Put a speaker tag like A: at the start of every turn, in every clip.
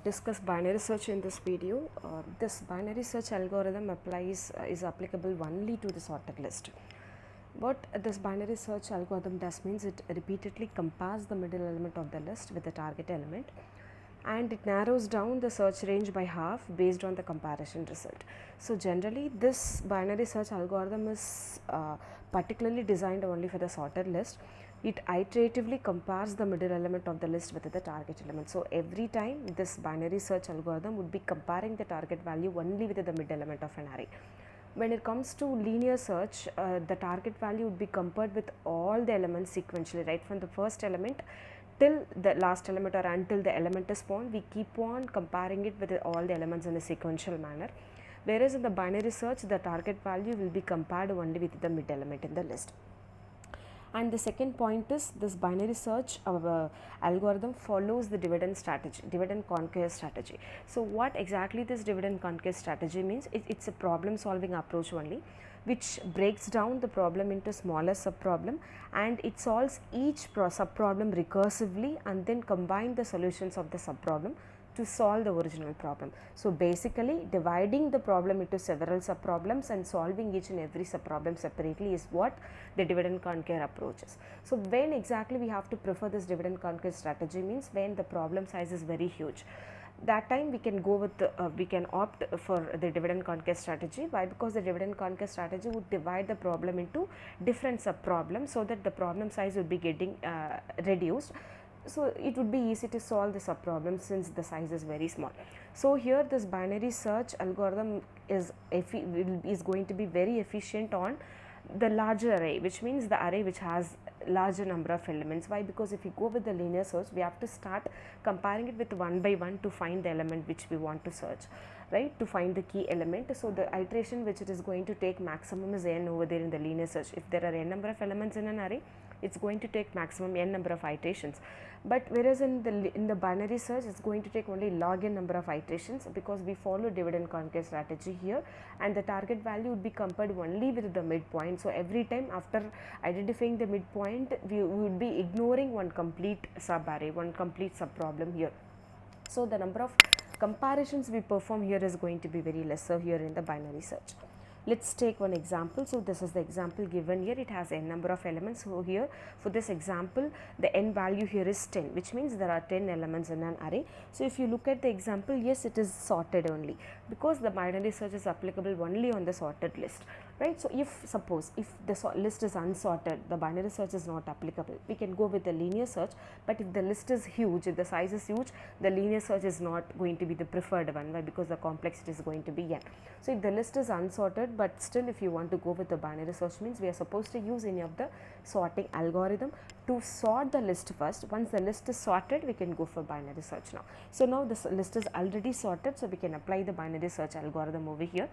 A: Discuss binary search in this video. This binary search algorithm is applicable only to the sorted list. What this binary search algorithm does means it repeatedly compares the middle element of the list with the target element, and it narrows down the search range by half based on the comparison result. So generally this binary search algorithm is particularly designed only for the sorted list. It iteratively compares the middle element of the list with the target element. So every time this binary search algorithm would be comparing the target value only with the mid element of an array. When it comes to linear search, the target value would be compared with all the elements sequentially, right from the first element till the last element or until the element is found. We keep on comparing it with all the elements in a sequential manner, whereas in the binary search the target value will be compared only with the mid element in the list. And the second point is this binary search algorithm follows the dividend strategy, dividend conquer strategy. So what exactly this dividend conquer strategy means? It's a problem solving approach only, which breaks down the problem into smaller sub problem, and it solves each sub problem recursively and then combine the solutions of the sub problem to solve the original problem. So basically dividing the problem into several sub problems and solving each and every sub problem separately is what the dividend conquer approach is. So when exactly we have to prefer this dividend conquer strategy means when the problem size is very huge. That time we can go with we can opt for the dividend conquer strategy. Why? Because the dividend conquer strategy would divide the problem into different sub problems so that the problem size would be getting reduced. So it would be easy to solve the sub problem since the size is very small. So here this binary search algorithm is going to be very efficient on the larger array, which means the array which has larger number of elements. Why? Because if you go with the linear search, we have to start comparing it with one by one to find the element which we want to search, right, to find the key element. So the iteration which it is going to take maximum is n over there in the linear search. If there are n number of elements in an array, it's going to take maximum n number of iterations. But whereas in the binary search, it's going to take only log n number of iterations, because we follow dividend conquer strategy here, and the target value would be compared only with the midpoint. So every time after identifying the midpoint, we would be ignoring one complete sub array, one complete sub problem here. So the number of comparisons we perform here is going to be very lesser here in the binary search. Let's take one example. So this is the example given here. It has n number of elements. So here for this example, the n value here is 10, which means there are 10 elements in an array. So if you look at the example, yes, it is sorted only, because the binary search is applicable only on the sorted list, right? So if suppose if the list is unsorted, the binary search is not applicable. We can go with the linear search, but if the list is huge, if the size is huge, the linear search is not going to be the preferred one. Why? Because the complexity is going to be n. So if the list is unsorted, but still if you want to go with the binary search, means we are supposed to use any of the sorting algorithm to sort the list first. Once the list is sorted, we can go for binary search now. So now this list is already sorted, so we can apply the binary search algorithm over here.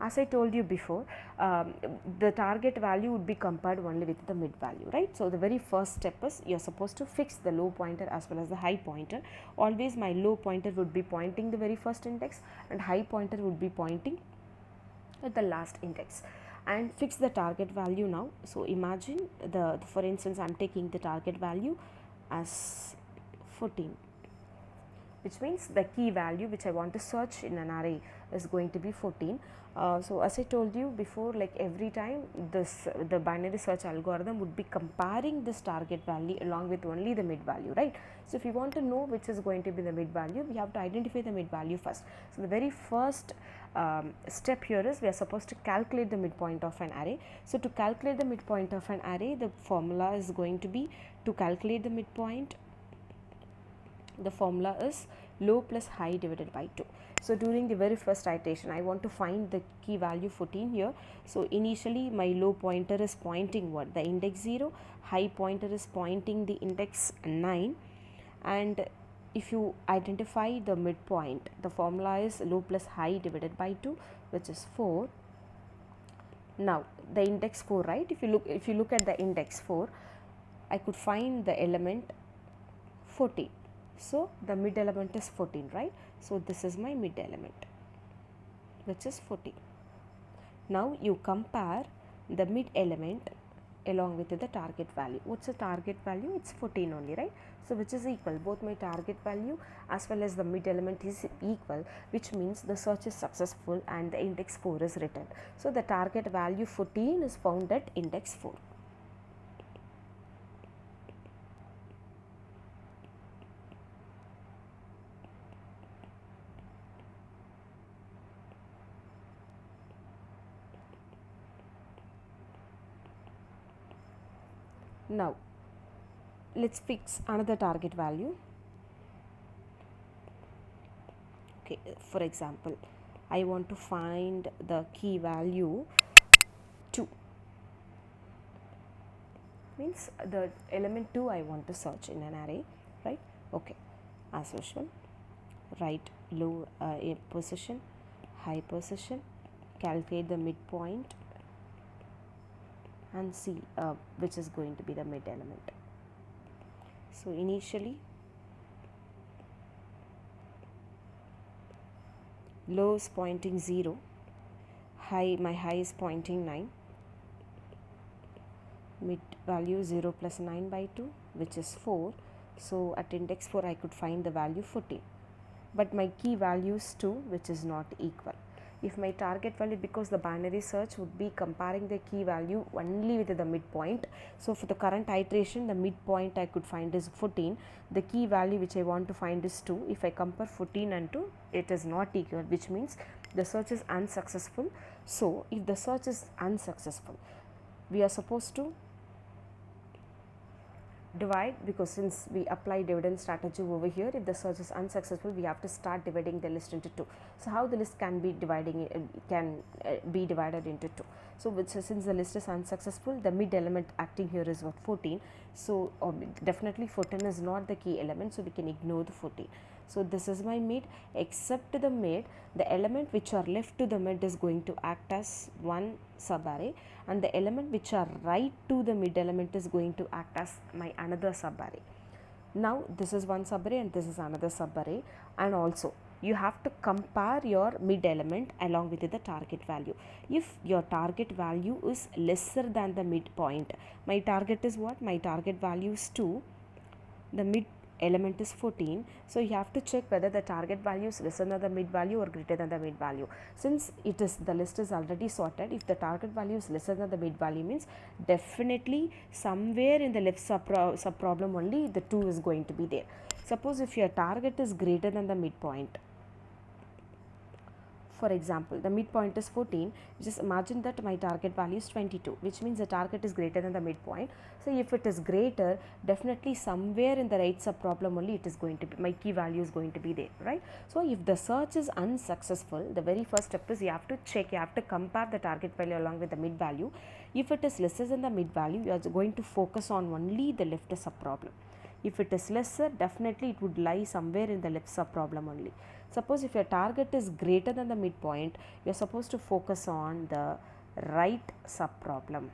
A: As I told you before, the target value would be compared only with the mid value, right? So the very first step is you are supposed to fix the low pointer as well as the high pointer. Always my low pointer would be pointing the very first index, and high pointer would be pointing at the last index, and fix the target value now. So imagine for instance, I am taking the target value as 14, which means the key value which I want to search in an array is going to be 14. So as I told you before, like every time the binary search algorithm would be comparing this target value along with only the mid value, right? So if you want to know which is going to be the mid value, we have to identify the mid value first. So the very first step here is we are supposed to calculate the midpoint of an array. So to calculate the midpoint of an array, the formula is going to be, to calculate the midpoint, the formula is low plus high divided by 2. So during the very first iteration, I want to find the key value 14 here. So initially my low pointer is pointing what? The index 0, high pointer is pointing the index 9, and if you identify the midpoint, the formula is low plus high divided by 2, which is 4. Now the index 4, right? If you look at the index 4, I could find the element 14. So the mid element is 14, right? So this is my mid element, which is 14. Now you compare the mid element along with the target value. What's the target value? It's 14 only, right? So which is equal, both my target value as well as the mid element is equal, which means the search is successful and the index 4 is returned. So the target value 14 is found at index 4. Now let's fix another target value. Okay, for example, I want to find the key value 2, means the element 2 I want to search in an array, right? Okay, as usual, write low position, high position, calculate the midpoint and see which is going to be the mid element. So initially low is pointing 0, my high is pointing 9, mid value 0 plus 9 by 2, which is 4. So at index 4 I could find the value 14, but my key value is 2, which is not equal. If my target value, because the binary search would be comparing the key value only with the midpoint, so for the current iteration the midpoint I could find is 14, the key value which I want to find is 2. If I compare 14 and 2, it is not equal, which means the search is unsuccessful. So if the search is unsuccessful, we are supposed to divide, because since we apply dividend strategy over here, if the search is unsuccessful we have to start dividing the list into 2. So how the list can be be divided into 2? So since the list is unsuccessful, the mid element acting here is what, 14. So definitely 14 is not the key element, so we can ignore the 14. So this is my mid. Except the mid, the element which are left to the mid is going to act as one subarray, and the element which are right to the mid element is going to act as my another subarray. Now this is one subarray and this is another subarray, and also you have to compare your mid element along with the target value. If your target value is lesser than the midpoint, my target is what? My target value is 2, the mid element is 14, so you have to check whether the target value is lesser than the mid value or greater than the mid value. Since the list is already sorted, if the target value is lesser than the mid value, means definitely somewhere in the left sub problem only the 2 is going to be there. Suppose if your target is greater than the midpoint, for example the midpoint is 14, just imagine that my target value is 22, which means the target is greater than the midpoint. So if it is greater, definitely somewhere in the right sub problem only it is going to be, my key value is going to be there, right? So if the search is unsuccessful, the very first step is you have to check, you have to compare the target value along with the mid value. If it is lesser than the mid value, you are going to focus on only the left sub problem. If it is lesser, definitely it would lie somewhere in the left sub problem only. Suppose if your target is greater than the midpoint, you are supposed to focus on the right sub problem.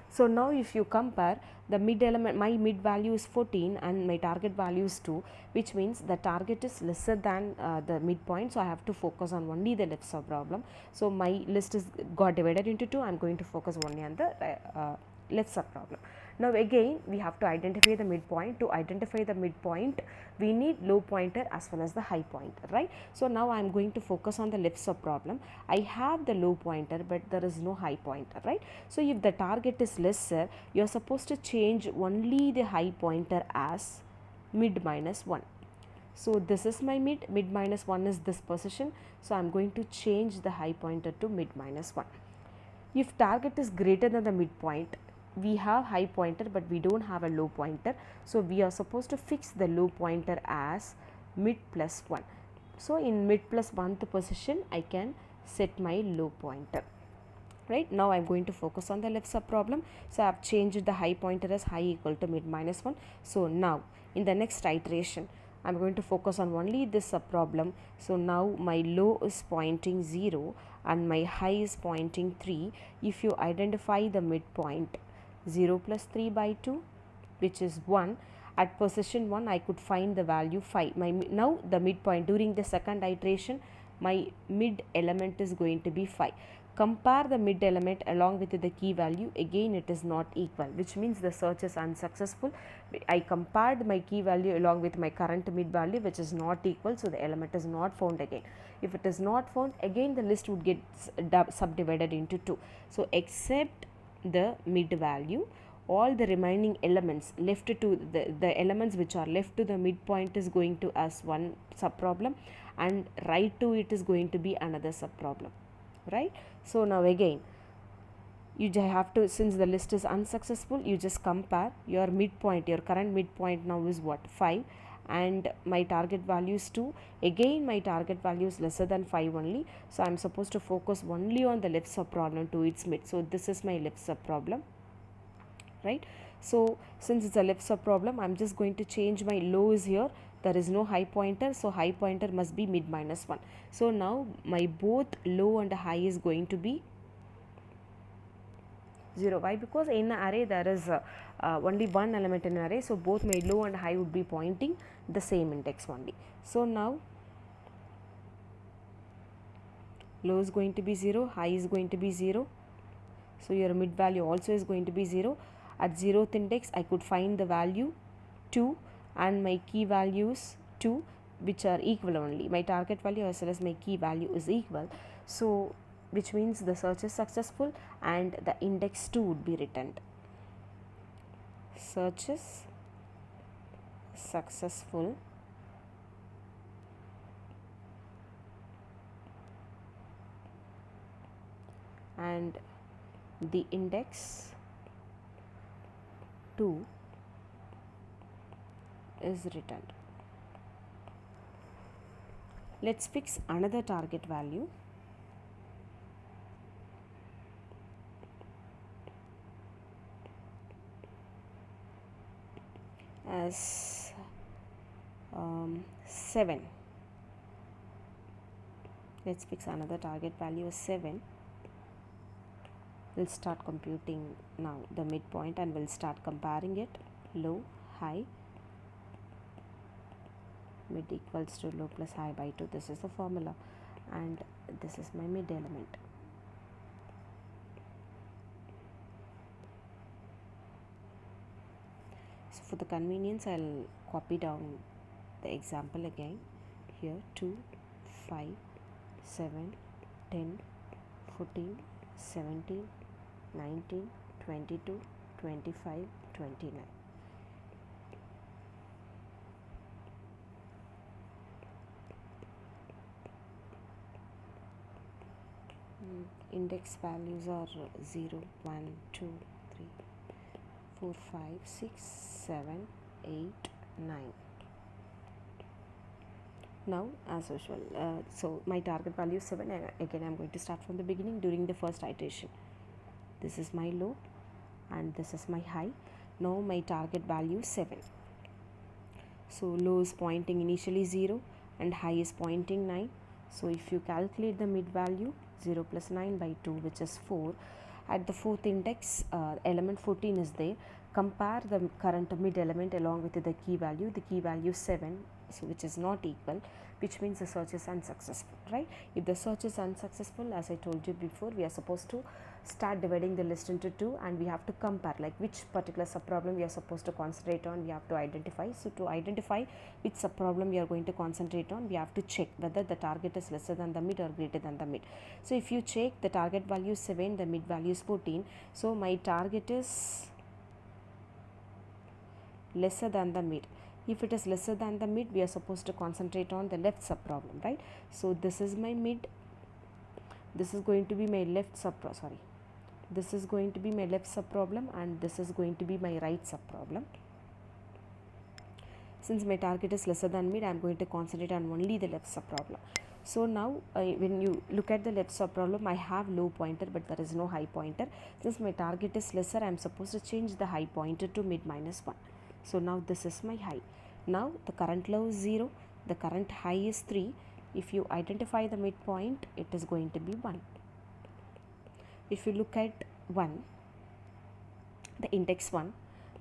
A: So now if you compare the mid element, my mid value is 14 and my target value is 2, which means the target is lesser than the midpoint, so I have to focus on only the left sub problem. So my list is got divided into 2, I am going to focus only on the left sub problem. Now again we have to identify the midpoint. To identify the midpoint, we need low pointer as well as the high pointer, right? So now I am going to focus on the left sub problem. I have the low pointer but there is no high pointer, right? So if the target is lesser, you are supposed to change only the high pointer as mid minus 1. So this is my mid minus 1 is this position, so I am going to change the high pointer to mid minus 1. If target is greater than the midpoint, we have high pointer but we don't have a low pointer, so we are supposed to fix the low pointer as mid plus 1. So in mid plus 1th position I can set my low pointer, right? Now I am going to focus on the left sub problem, so I have changed the high pointer as high equal to mid minus 1. So now in the next iteration I am going to focus on only this sub problem. So now my low is pointing 0 and my high is pointing 3. If you identify the midpoint, 0 plus 3 by 2, which is 1, at position 1 I could find the value 5. Now the midpoint during the second iteration, my mid element is going to be 5. compare the mid element along with the key value, again it is not equal, which means the search is unsuccessful. I compared my key value along with my current mid value, which is not equal, so the element is not found again. If it is not found, again the list would get subdivided into two. So except the mid value, all the remaining elements left to the elements which are left to the midpoint is going to as one subproblem, and right to it is going to be another subproblem, right? So now again you have to, since the list is unsuccessful, you just compare your midpoint. Your current midpoint now is what, 5, and my target value is 2. Again my target value is lesser than 5 only, so I am supposed to focus only on the left subproblem to its mid. So this is my left subproblem, right? So since it's a left subproblem, I'm just going to change my low is here. There is no high pointer, so high pointer must be mid minus 1. So now my both low and high is going to be 0. Why? Because in an array there is only one element in an array, so both my low and high would be pointing the same index only. So now low is going to be 0, high is going to be 0, so your mid value also is going to be 0. At 0th index I could find the value 2 and my key values 2, which are equal only. My target value as well as my key value is equal, so which means the search is successful and the index 2 would be returned. Search is successful and the index 2 is returned. Let's fix another target value. As 7. Let's fix another target value as 7. We'll start computing now the midpoint and we'll start comparing it. Low, high, mid equals to low plus high by 2. This is the formula, and this is my mid element. So for the convenience, I'll copy down the example again. Here 2, 5, 7, 10, 14, 17, 19, 22, 25, 29. Index values are 0, 1, 2, 3, 4, 5, 6, 7, 8, 9. Now as usual, so my target value is 7, and again I am going to start from the beginning during the first iteration. This is my low and this is my high. Now my target value is 7. So low is pointing initially 0 and high is pointing 9. So if you calculate the mid value, 0 plus 9 by 2, which is 4. At the 4th index, element 14 is there. Compare the current mid element along with the key value. The key value is 7, so which is not equal, which means the search is unsuccessful, right? If the search is unsuccessful, as I told you before, we are supposed to start dividing the list into 2 and we have to compare like which particular subproblem we are supposed to concentrate on. We have to identify. So to identify which subproblem we are going to concentrate on, we have to check whether the target is lesser than the mid or greater than the mid. So if you check, the target value is 7, the mid value is 14. So my target is lesser than the mid. If it is lesser than the mid, we are supposed to concentrate on the left subproblem, right? So this is my mid, this is going to be my left subproblem, this is going to be my left subproblem, and this is going to be my right subproblem. Since my target is lesser than mid, I am going to concentrate on only the left subproblem. So now when you look at the left subproblem, I have low pointer but there is no high pointer. Since my target is lesser, I am supposed to change the high pointer to mid minus 1. So now this is my high. Now the current low is 0, the current high is 3. If you identify the midpoint, it is going to be 1. If you look at 1, the index 1,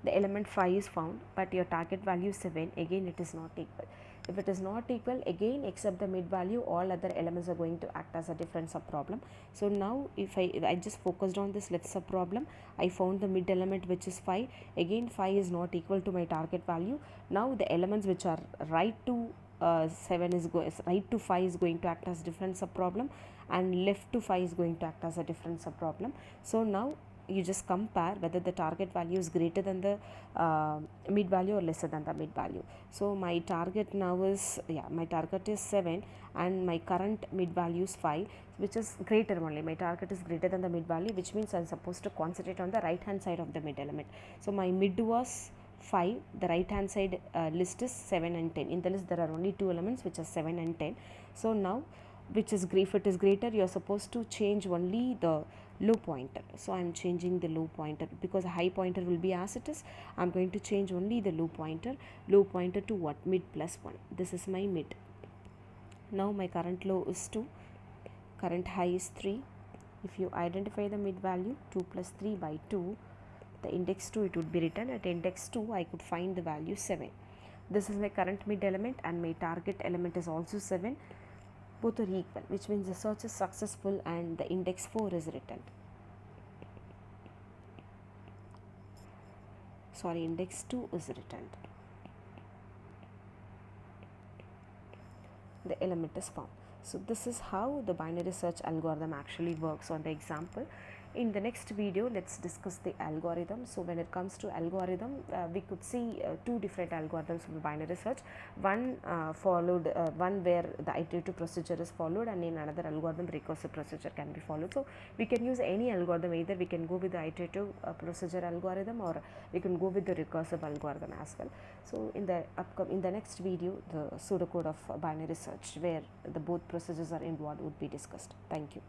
A: the element 5 is found, but your target value is 7, again it is not equal. If it is not equal, again except the mid value, all other elements are going to act as a different sub problem. So now if I just focused on this left sub problem, I found the mid element which is 5, again 5 is not equal to my target value. Now the elements which are right to 7 is right to 5 is going to act as different sub problem, and left to 5 is going to act as a different sub problem. So now you just compare whether the target value is greater than the mid value or lesser than the mid value. So my target now is, my target is 7 and my current mid value is 5, which is greater only. My target is greater than the mid value, which means I am supposed to concentrate on the right hand side of the mid element. So my mid was 5, the right hand side list is 7 and 10. In the list there are only 2 elements which are 7 and 10. So now if it is greater, you are supposed to change only the low pointer. So I am changing the low pointer, because high pointer will be as it is. I am going to change only the low pointer to what? Mid plus 1. This is my mid. Now my current low is 2, current high is 3. If you identify the mid value, 2 plus 3 by 2, the index 2 it would be written. At index 2 I could find the value 7. This is my current mid element and my target element is also 7. Both are equal, which means the search is successful and the index 4 is written. Sorry, index 2 is written. The element is found. So this is how the binary search algorithm actually works on the example. In the next video, let's discuss the algorithm. So when it comes to algorithm, we could see 2 different algorithms for binary search. One one where the iterative procedure is followed, and in another algorithm recursive procedure can be followed. So we can use any algorithm. Either we can go with the iterative procedure algorithm, or we can go with the recursive algorithm as well. So in the next video, the pseudocode of binary search, where the both procedures are involved, would be discussed. Thank you.